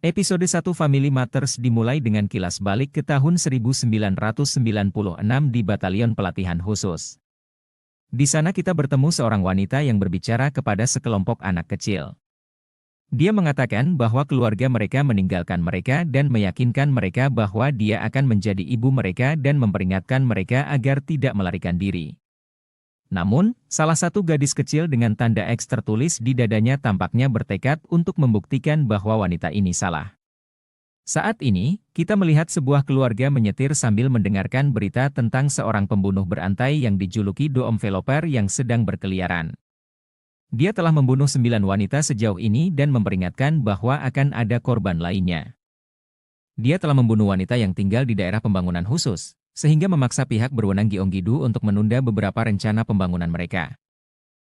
Episode 1 Family Matters dimulai dengan kilas balik ke tahun 1996 di Batalion Pelatihan Khusus. Di sana kita bertemu seorang wanita yang berbicara kepada sekelompok anak kecil. Dia mengatakan bahwa keluarga mereka meninggalkan mereka dan meyakinkan mereka bahwa dia akan menjadi ibu mereka dan memperingatkan mereka agar tidak melarikan diri. Namun, salah satu gadis kecil dengan tanda X tertulis di dadanya tampaknya bertekad untuk membuktikan bahwa wanita ini salah. Saat ini, kita melihat sebuah keluarga menyetir sambil mendengarkan berita tentang seorang pembunuh berantai yang dijuluki Dom Veloper yang sedang berkeliaran. Dia telah membunuh 9 wanita sejauh ini dan memperingatkan bahwa akan ada korban lainnya. Dia telah membunuh wanita yang tinggal di daerah pembangunan khusus, sehingga memaksa pihak berwenang Gyeonggi-do untuk menunda beberapa rencana pembangunan mereka.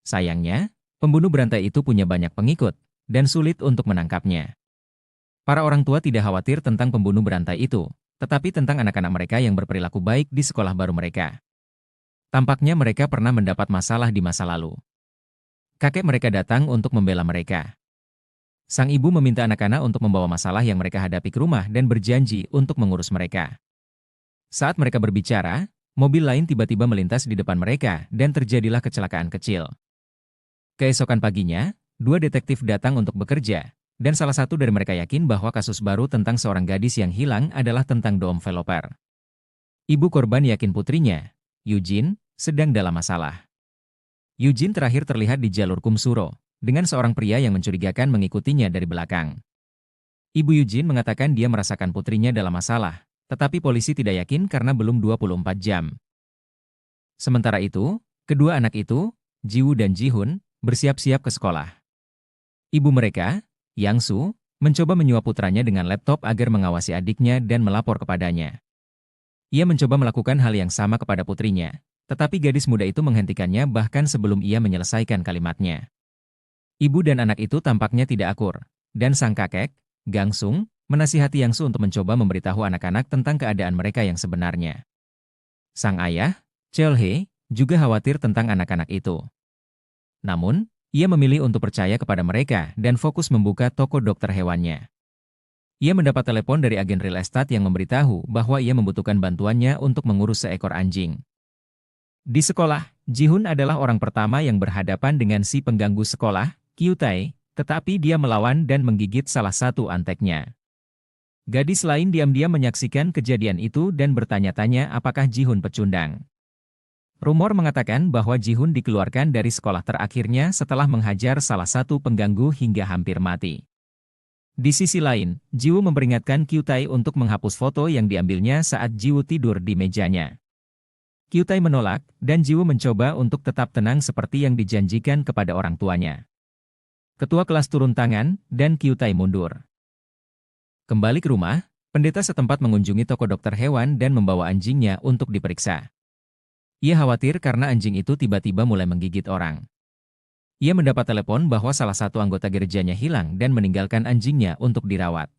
Sayangnya, pembunuh berantai itu punya banyak pengikut, dan sulit untuk menangkapnya. Para orang tua tidak khawatir tentang pembunuh berantai itu, tetapi tentang anak-anak mereka yang berperilaku baik di sekolah baru mereka. Tampaknya mereka pernah mendapat masalah di masa lalu. Kakek mereka datang untuk membela mereka. Sang ibu meminta anak-anak untuk membawa masalah yang mereka hadapi ke rumah dan berjanji untuk mengurus mereka. Saat mereka berbicara, mobil lain tiba-tiba melintas di depan mereka dan terjadilah kecelakaan kecil. Keesokan paginya, 2 detektif datang untuk bekerja, dan salah satu dari mereka yakin bahwa kasus baru tentang seorang gadis yang hilang adalah tentang Dom Veloper. Ibu korban yakin putrinya, Eugene, sedang dalam masalah. Eugene terakhir terlihat di jalur Kumsuro, dengan seorang pria yang mencurigakan mengikutinya dari belakang. Ibu Eugene mengatakan dia merasakan putrinya dalam masalah, tetapi polisi tidak yakin karena belum 24 jam. Sementara itu, kedua anak itu, Jiwoo dan Ji-hoon, bersiap-siap ke sekolah. Ibu mereka, Yang-soo, mencoba menyuap putranya dengan laptop agar mengawasi adiknya dan melapor kepadanya. Ia mencoba melakukan hal yang sama kepada putrinya, tetapi gadis muda itu menghentikannya bahkan sebelum ia menyelesaikan kalimatnya. Ibu dan anak itu tampaknya tidak akur, dan sang kakek, Gang-sung, menasihati Yang-soo untuk mencoba memberitahu anak-anak tentang keadaan mereka yang sebenarnya. Sang ayah, Cheol-hye, juga khawatir tentang anak-anak itu. Namun, ia memilih untuk percaya kepada mereka dan fokus membuka toko dokter hewannya. Ia mendapat telepon dari agen real estate yang memberitahu bahwa ia membutuhkan bantuannya untuk mengurus seekor anjing. Di sekolah, Ji-hoon adalah orang pertama yang berhadapan dengan si pengganggu sekolah, Kyu-tae, tetapi dia melawan dan menggigit salah satu anteknya. Gadis lain diam-diam menyaksikan kejadian itu dan bertanya-tanya apakah Ji-hoon pecundang. Rumor mengatakan bahwa Ji-hoon dikeluarkan dari sekolah terakhirnya setelah menghajar salah satu pengganggu hingga hampir mati. Di sisi lain, Ji-woo memperingatkan Kyu-tae untuk menghapus foto yang diambilnya saat Ji-woo tidur di mejanya. Kyu-tae menolak, dan Ji-woo mencoba untuk tetap tenang seperti yang dijanjikan kepada orang tuanya. Ketua kelas turun tangan, dan Kyu-tae mundur. Kembali ke rumah, pendeta setempat mengunjungi toko dokter hewan dan membawa anjingnya untuk diperiksa. Ia khawatir karena anjing itu tiba-tiba mulai menggigit orang. Ia mendapat telepon bahwa salah satu anggota gerejanya hilang dan meninggalkan anjingnya untuk dirawat.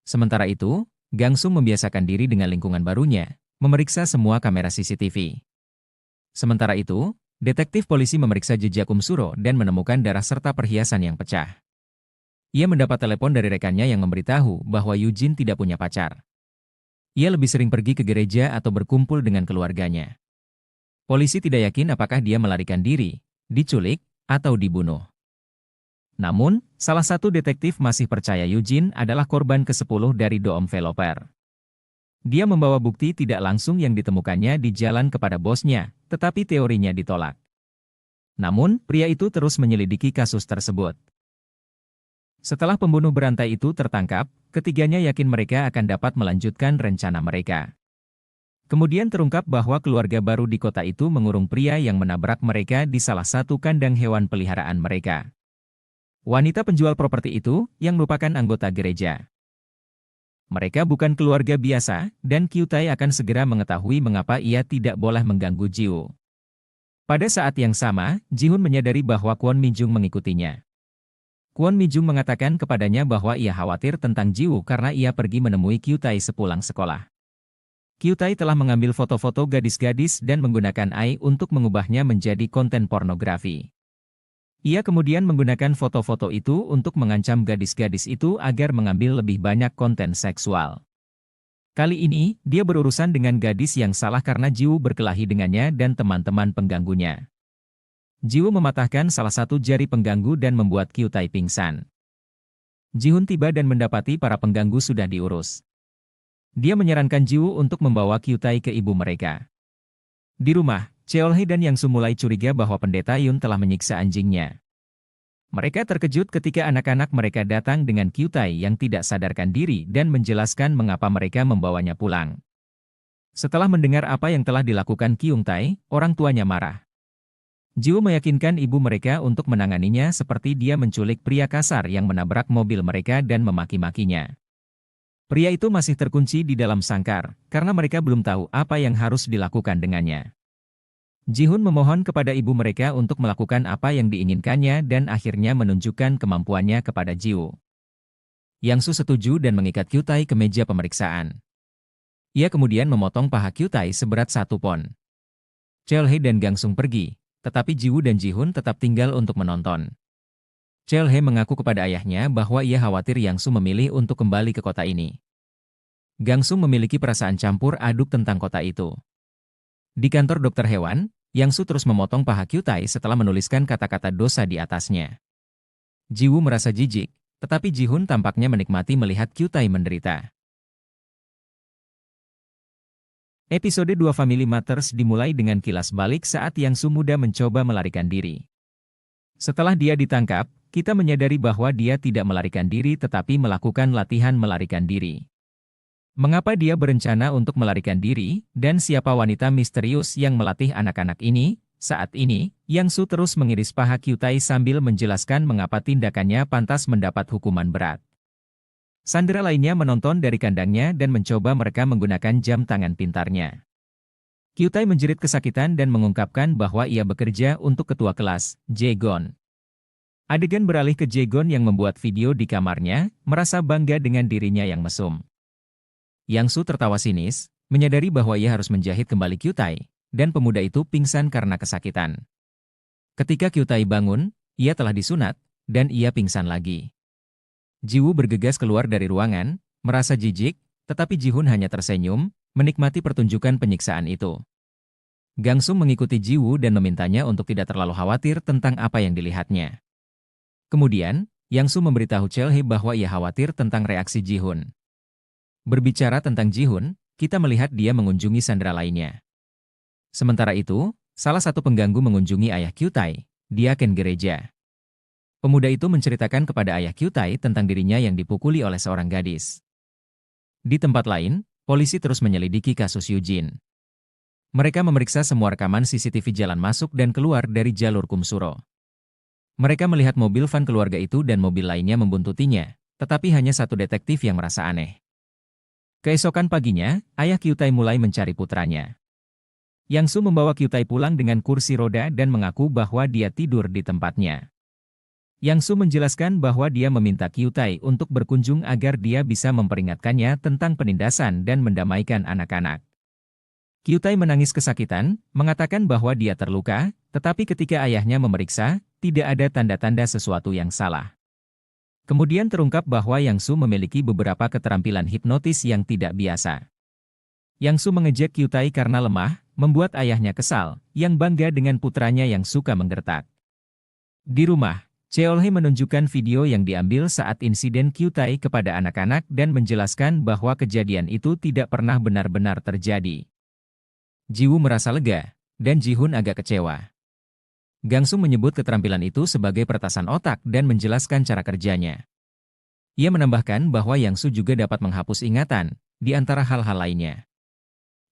Sementara itu, Gang-sung membiasakan diri dengan lingkungan barunya, memeriksa semua kamera CCTV. Sementara itu, detektif polisi memeriksa jejak Kumsuro dan menemukan darah serta perhiasan yang pecah. Ia mendapat telepon dari rekannya yang memberitahu bahwa Eugene tidak punya pacar. Ia lebih sering pergi ke gereja atau berkumpul dengan keluarganya. Polisi tidak yakin apakah dia melarikan diri, diculik, atau dibunuh. Namun, salah satu detektif masih percaya Eugene adalah korban ke-10 dari Dom Veloper. Dia membawa bukti tidak langsung yang ditemukannya di jalan kepada bosnya, tetapi teorinya ditolak. Namun, pria itu terus menyelidiki kasus tersebut. Setelah pembunuh berantai itu tertangkap, ketiganya yakin mereka akan dapat melanjutkan rencana mereka. Kemudian terungkap bahwa keluarga baru di kota itu mengurung pria yang menabrak mereka di salah satu kandang hewan peliharaan mereka. Wanita penjual properti itu, yang merupakan anggota gereja. Mereka bukan keluarga biasa, dan Kyu-tae akan segera mengetahui mengapa ia tidak boleh mengganggu Ji-woo. Pada saat yang sama, Ji-hoon menyadari bahwa Kwon Mi-jung mengikutinya. Kwon Mi-jung mengatakan kepadanya bahwa ia khawatir tentang Ji-woo karena ia pergi menemui Kyu-tae sepulang sekolah. Kyu-tae telah mengambil foto-foto gadis-gadis dan menggunakan AI untuk mengubahnya menjadi konten pornografi. Ia kemudian menggunakan foto-foto itu untuk mengancam gadis-gadis itu agar mengambil lebih banyak konten seksual. Kali ini, dia berurusan dengan gadis yang salah karena Jiwoo berkelahi dengannya dan teman-teman pengganggunya. Jiwoo mematahkan salah satu jari pengganggu dan membuat Kyutai pingsan. Ji-hoon tiba dan mendapati para pengganggu sudah diurus. Dia menyarankan Jiwoo untuk membawa Kyutai ke ibu mereka. Di rumah, Cheolhae dan Yang Soo mulai curiga bahwa pendeta Yun telah menyiksa anjingnya. Mereka terkejut ketika anak-anak mereka datang dengan Kyutai yang tidak sadarkan diri dan menjelaskan mengapa mereka membawanya pulang. Setelah mendengar apa yang telah dilakukan Kyungtae, orang tuanya marah. Jiwoo meyakinkan ibu mereka untuk menanganinya seperti dia menculik pria kasar yang menabrak mobil mereka dan memaki-makinya. Pria itu masih terkunci di dalam sangkar, karena mereka belum tahu apa yang harus dilakukan dengannya. Ji-hoon memohon kepada ibu mereka untuk melakukan apa yang diinginkannya dan akhirnya menunjukkan kemampuannya kepada Jiwoo. Yang Soo setuju dan mengikat Kyutai ke meja pemeriksaan. Ia kemudian memotong paha Kyutai seberat 1 pon. Cheolhae dan Gangsung pergi, tetapi Jiwoo dan Ji-hoon tetap tinggal untuk menonton. Cheolhae mengaku kepada ayahnya bahwa ia khawatir Yang Soo memilih untuk kembali ke kota ini. Gangsung memiliki perasaan campur aduk tentang kota itu. Di kantor dokter hewan, Yang Soo terus memotong paha Kyutai setelah menuliskan kata-kata dosa di atasnya. Jiwoo merasa jijik, tetapi Ji-hoon tampaknya menikmati melihat Kyutai menderita. Episode 2 Family Matters dimulai dengan kilas balik saat Yang Soo muda mencoba melarikan diri. Setelah dia ditangkap, kita menyadari bahwa dia tidak melarikan diri tetapi melakukan latihan melarikan diri. Mengapa dia berencana untuk melarikan diri, dan siapa wanita misterius yang melatih anak-anak ini? Saat ini, Yang Soo terus mengiris paha Kyutai sambil menjelaskan mengapa tindakannya pantas mendapat hukuman berat. Sandera lainnya menonton dari kandangnya dan mencoba mereka menggunakan jam tangan pintarnya. Kyutai menjerit kesakitan dan mengungkapkan bahwa ia bekerja untuk ketua kelas, Jae-gon. Adegan beralih ke Jae-gon yang membuat video di kamarnya, merasa bangga dengan dirinya yang mesum. Yang Soo tertawa sinis, menyadari bahwa ia harus menjahit kembali Kyutai, dan pemuda itu pingsan karena kesakitan. Ketika Kyutai bangun, ia telah disunat, dan ia pingsan lagi. Jiwoo bergegas keluar dari ruangan, merasa jijik, tetapi Ji-hoon hanya tersenyum, menikmati pertunjukan penyiksaan itu. Gangsung mengikuti Jiwoo dan memintanya untuk tidak terlalu khawatir tentang apa yang dilihatnya. Kemudian, Yang Soo memberitahu Cheolhae bahwa ia khawatir tentang reaksi Ji-hoon. Berbicara tentang Ji-hoon, kita melihat dia mengunjungi sandera lainnya. Sementara itu, salah satu pengganggu mengunjungi ayah Kyutai, diaken gereja. Pemuda itu menceritakan kepada ayah Kyutai tentang dirinya yang dipukuli oleh seorang gadis. Di tempat lain, polisi terus menyelidiki kasus Eugene. Mereka memeriksa semua rekaman CCTV jalan masuk dan keluar dari jalur Kumsuro. Mereka melihat mobil van keluarga itu dan mobil lainnya membuntutinya, tetapi hanya satu detektif yang merasa aneh. Keesokan paginya, ayah Kyutai mulai mencari putranya. Yang Soo membawa Kyutai pulang dengan kursi roda dan mengaku bahwa dia tidur di tempatnya. Yang Soo menjelaskan bahwa dia meminta Kyutai untuk berkunjung agar dia bisa memperingatkannya tentang penindasan dan mendamaikan anak-anak. Kyutai menangis kesakitan, mengatakan bahwa dia terluka, tetapi ketika ayahnya memeriksa, tidak ada tanda-tanda sesuatu yang salah. Kemudian terungkap bahwa Yang Soo memiliki beberapa keterampilan hipnotis yang tidak biasa. Yang Soo mengejek Kyutai karena lemah, membuat ayahnya kesal, yang bangga dengan putranya yang suka menggertak. Di rumah, Cheolhae menunjukkan video yang diambil saat insiden Kyutai kepada anak-anak dan menjelaskan bahwa kejadian itu tidak pernah benar-benar terjadi. Jiwoo merasa lega, dan Ji-hoon agak kecewa. Gangsung menyebut keterampilan itu sebagai peretasan otak dan menjelaskan cara kerjanya. Ia menambahkan bahwa Yang Soo juga dapat menghapus ingatan, di antara hal-hal lainnya.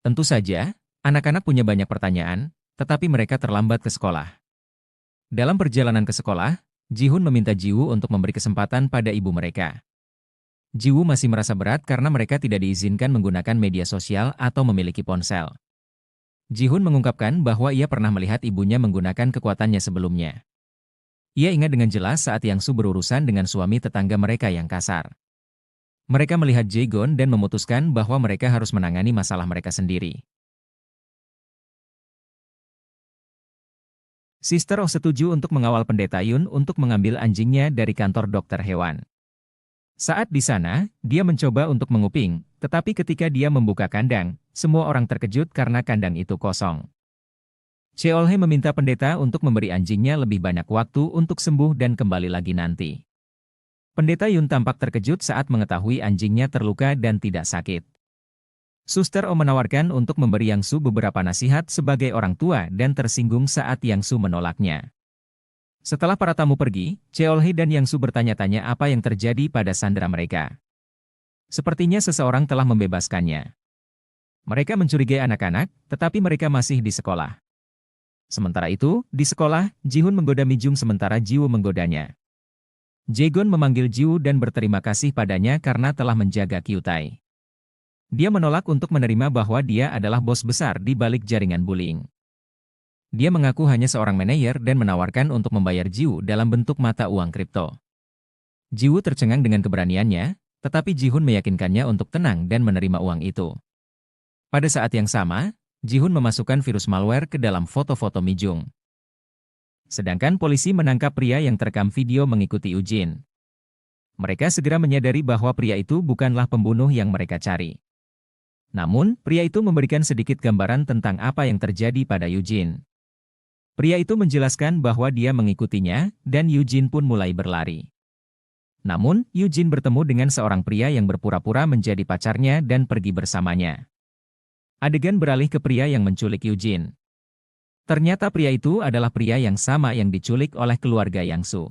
Tentu saja, anak-anak punya banyak pertanyaan, tetapi mereka terlambat ke sekolah. Dalam perjalanan ke sekolah, Ji-hoon meminta Jiwoo untuk memberi kesempatan pada ibu mereka. Jiwoo masih merasa berat karena mereka tidak diizinkan menggunakan media sosial atau memiliki ponsel. Ji-hoon mengungkapkan bahwa ia pernah melihat ibunya menggunakan kekuatannya sebelumnya. Ia ingat dengan jelas saat Yang Soo berurusan dengan suami tetangga mereka yang kasar. Mereka melihat Jae-gon dan memutuskan bahwa mereka harus menangani masalah mereka sendiri. Sister Oh setuju untuk mengawal Pendeta Yun untuk mengambil anjingnya dari kantor dokter hewan. Saat di sana, dia mencoba untuk menguping, tetapi ketika dia membuka kandang, semua orang terkejut karena kandang itu kosong. Cheolhe meminta pendeta untuk memberi anjingnya lebih banyak waktu untuk sembuh dan kembali lagi nanti. Pendeta Yun tampak terkejut saat mengetahui anjingnya terluka dan tidak sakit. Suster Oh menawarkan untuk memberi Yang Su beberapa nasihat sebagai orang tua dan tersinggung saat Yang Su menolaknya. Setelah para tamu pergi, Cheolhe dan Yang Su bertanya-tanya apa yang terjadi pada sandera mereka. Sepertinya seseorang telah membebaskannya. Mereka mencurigai anak-anak, tetapi mereka masih di sekolah. Sementara itu, di sekolah, Ji-hun menggoda Mi-jung sementara Ji-woo menggodanya. Jae-gon memanggil Ji-woo dan berterima kasih padanya karena telah menjaga Kyutai. Dia menolak untuk menerima bahwa dia adalah bos besar di balik jaringan bullying. Dia mengaku hanya seorang manajer dan menawarkan untuk membayar Ji-woo dalam bentuk mata uang kripto. Ji-woo tercengang dengan keberaniannya, tetapi Ji-hun meyakinkannya untuk tenang dan menerima uang itu. Pada saat yang sama, Ji-hun memasukkan virus malware ke dalam foto-foto Mi-jung. Sedangkan polisi menangkap pria yang terekam video mengikuti Eugene. Mereka segera menyadari bahwa pria itu bukanlah pembunuh yang mereka cari. Namun, pria itu memberikan sedikit gambaran tentang apa yang terjadi pada Eugene. Pria itu menjelaskan bahwa dia mengikutinya, dan Eugene pun mulai berlari. Namun, Eugene bertemu dengan seorang pria yang berpura-pura menjadi pacarnya dan pergi bersamanya. Adegan beralih ke pria yang menculik Eugene. Ternyata pria itu adalah pria yang sama yang diculik oleh keluarga Yang Su.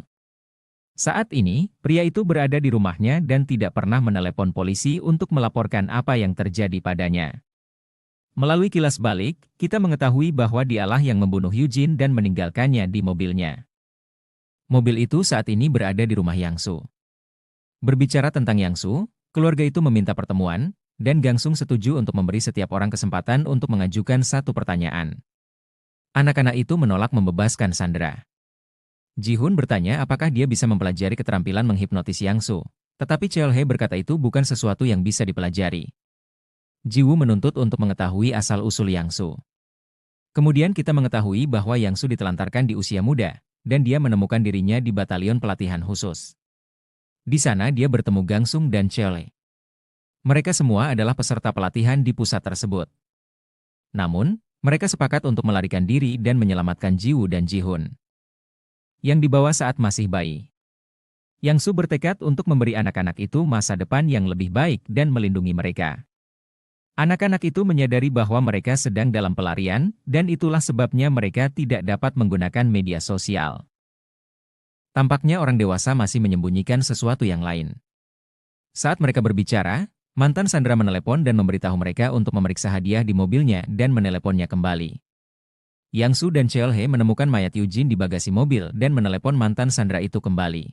Saat ini, pria itu berada di rumahnya dan tidak pernah menelepon polisi untuk melaporkan apa yang terjadi padanya. Melalui kilas balik, kita mengetahui bahwa dialah yang membunuh Eugene dan meninggalkannya di mobilnya. Mobil itu saat ini berada di rumah Yang Su. Berbicara tentang Yang Su, keluarga itu meminta pertemuan, dan Gangsung setuju untuk memberi setiap orang kesempatan untuk mengajukan satu pertanyaan. Anak-anak itu menolak membebaskan sandera. Ji-hun bertanya apakah dia bisa mempelajari keterampilan menghipnotis Yang Su, tetapi Cheolhe berkata itu bukan sesuatu yang bisa dipelajari. Ji-woo menuntut untuk mengetahui asal-usul Yang Su. Kemudian kita mengetahui bahwa Yang Su ditelantarkan di usia muda, dan dia menemukan dirinya di batalion pelatihan khusus. Di sana dia bertemu Gangsung dan Cheolhe. Mereka semua adalah peserta pelatihan di pusat tersebut. Namun, mereka sepakat untuk melarikan diri dan menyelamatkan Ji-woo dan Ji-hun, yang dibawa saat masih bayi. Yang Su bertekad untuk memberi anak-anak itu masa depan yang lebih baik dan melindungi mereka. Anak-anak itu menyadari bahwa mereka sedang dalam pelarian, dan itulah sebabnya mereka tidak dapat menggunakan media sosial. Tampaknya orang dewasa masih menyembunyikan sesuatu yang lain. Saat mereka berbicara, mantan sandera menelepon dan memberitahu mereka untuk memeriksa hadiah di mobilnya dan meneleponnya kembali. Yang Su dan Cheolhe menemukan mayat Eugene di bagasi mobil dan menelepon mantan sandera itu kembali.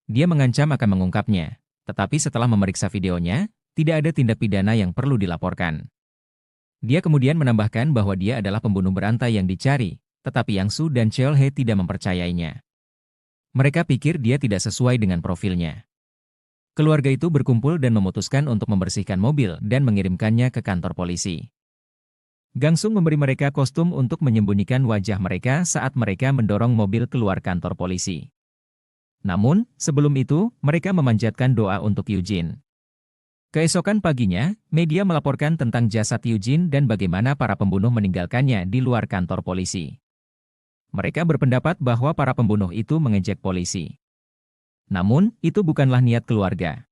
Dia mengancam akan mengungkapnya, tetapi setelah memeriksa videonya, tidak ada tindak pidana yang perlu dilaporkan. Dia kemudian menambahkan bahwa dia adalah pembunuh berantai yang dicari, tetapi Yang Su dan Cheolhe tidak mempercayainya. Mereka pikir dia tidak sesuai dengan profilnya. Keluarga itu berkumpul dan memutuskan untuk membersihkan mobil dan mengirimkannya ke kantor polisi. Gangsung memberi mereka kostum untuk menyembunyikan wajah mereka saat mereka mendorong mobil keluar kantor polisi. Namun, sebelum itu, mereka memanjatkan doa untuk Eugene. Keesokan paginya, media melaporkan tentang jasad Eugene dan bagaimana para pembunuh meninggalkannya di luar kantor polisi. Mereka berpendapat bahwa para pembunuh itu mengejek polisi. Namun, itu bukanlah niat keluarga.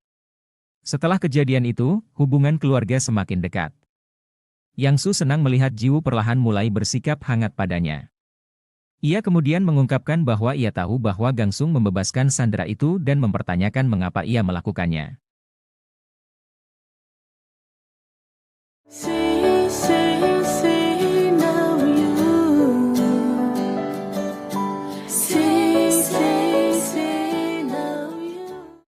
Setelah kejadian itu, hubungan keluarga semakin dekat. Yang Su senang melihat Ji-woo perlahan mulai bersikap hangat padanya. Ia kemudian mengungkapkan bahwa ia tahu bahwa Gangsung membebaskan sandera itu dan mempertanyakan mengapa ia melakukannya.